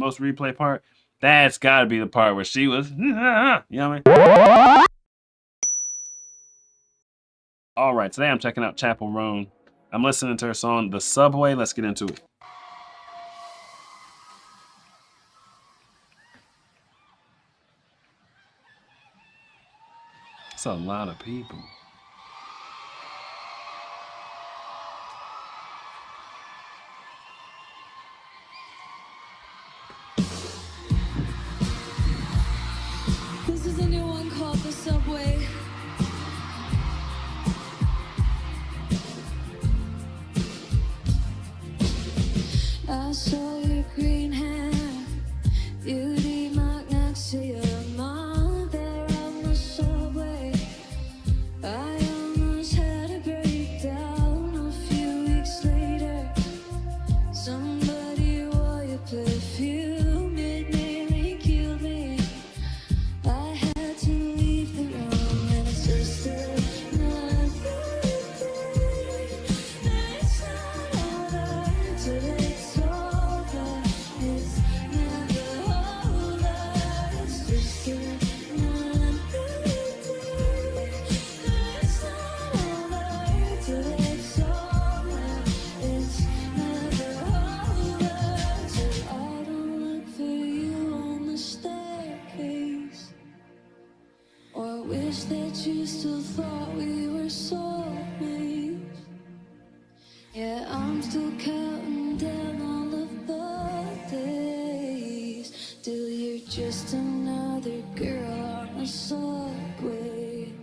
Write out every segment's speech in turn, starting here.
most replay part, that's got to be the part where she was, you know what I mean? All right, today I'm checking out Chappell Roan. I'm listening to her song, The Subway. Let's get into it. It's a lot of people. This is a new one called The Subway. I saw your green hair, beauty mark next to your mom there on the subway. I almost had a breakdown a few weeks later. Somebody wore your perfume, it nearly killed me. I had to leave the room, and it's just another day. It's not over till it's over. It's never over. It's just another day. It's not over till it's over. It's never over till I don't look for you on the staircase. Or wish that you still thought we were soulmates. Yeah, I'm still counting down all of the days till you're just another girl on the subway.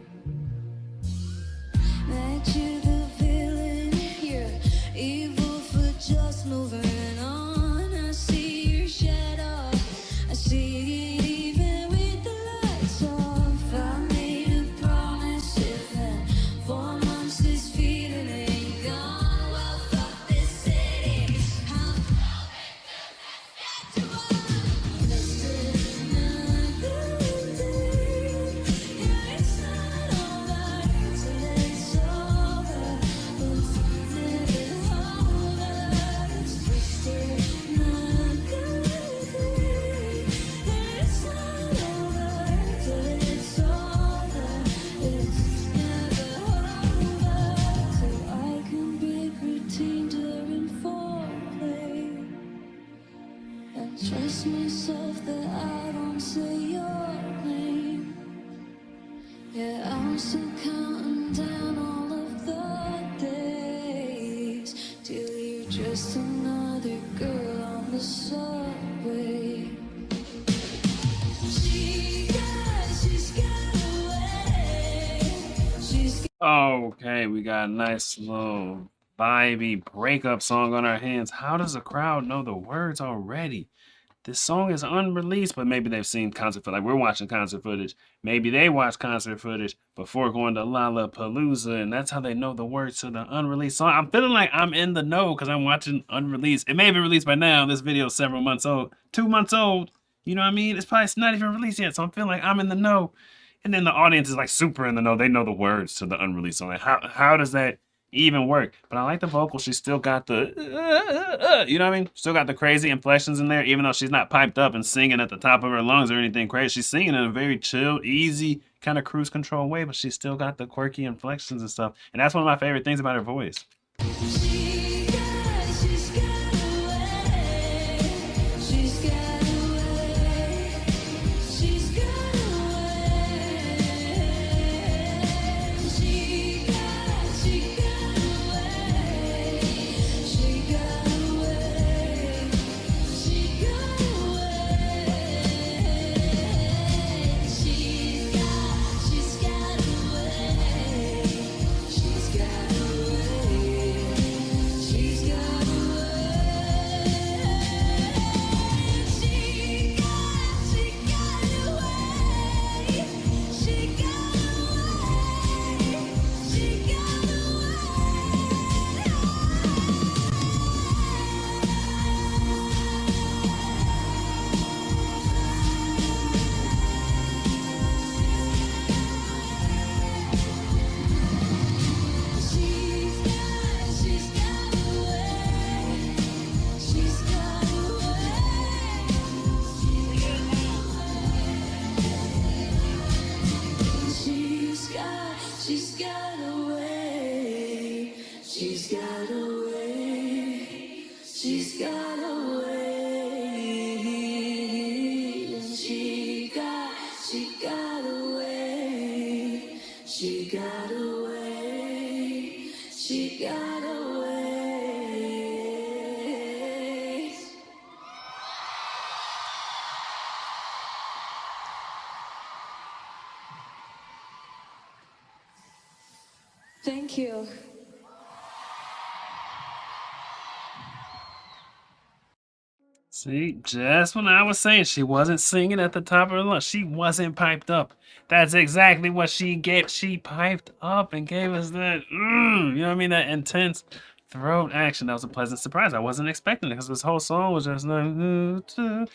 That you're the villain, you're evil for just moving on. I see your shadow, I see it even with the lights off. I made a promise if in 4 months this feeling ain't gone, well fuck this city. I'm going to just another day. Yeah, it's not over till it's over. It's never over. It's just another day. It's not over till it's over. It's never over till I can break routine during foreplay and trust myself that I don't say your name. Yeah, I'm still counting down all of the days till you're just another girl on the subway. She's got away. Okay, we got a nice little vibey breakup song on our hands. How does the crowd know the words already? This song is unreleased, but maybe they've seen concert footage. Like we're watching concert footage. Maybe they watch concert footage before going to Lollapalooza, and that's how they know the words to the unreleased song. I'm feeling like I'm in the know because I'm watching unreleased. It may be released by now. This video is several months old, 2 months old. You know what I mean? It's not even released yet, so I'm feeling like I'm in the know. And then the audience is like super in the know. They know the words to the unreleased song. Like how does that even work? But I like the vocal. She's still got the, you know what I mean? Still got the crazy inflections in there, even though she's not piped up and singing at the top of her lungs or anything crazy. She's singing in a very chill, easy, kind of cruise control way, but she's still got the quirky inflections and stuff. And that's one of my favorite things about her voice. Thank you. See, just when I was saying she wasn't singing at the top of her lungs, she wasn't piped up. That's exactly what she gave. She piped up and gave us that, you know what I mean? That intense throat action. That was a pleasant surprise. I wasn't expecting it because this whole song was just like, do.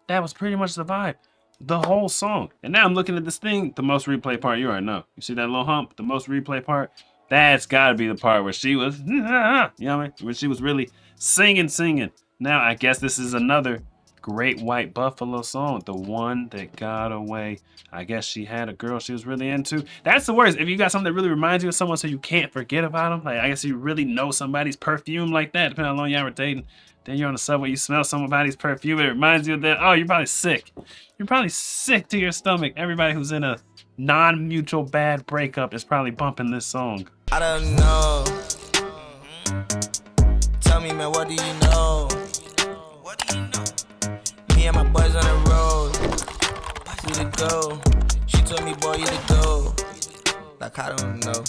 That was pretty much the vibe. The whole song. And now I'm looking at this thing, the most replay part, you already know. You see that little hump, the most replay part? That's gotta be the part where she was, you know what I mean? When she was really singing. Now, I guess this is another Great White Buffalo song, the one that got away. I guess she had a girl she was really into. That's the worst. If you got something that really reminds you of someone so you can't forget about them, like I guess you really know somebody's perfume like that, depending on how long y'all were dating. Then you're on the subway, you smell somebody's perfume, it reminds you of that. Oh, you're probably sick. You're probably sick to your stomach. Everybody who's in a non-mutual bad breakup is probably bumping this song. I don't know. Tell me, man, what do you know? What do you know? Me and my boys on the road. We to go. She told me, boy, you to go. Like, I don't know.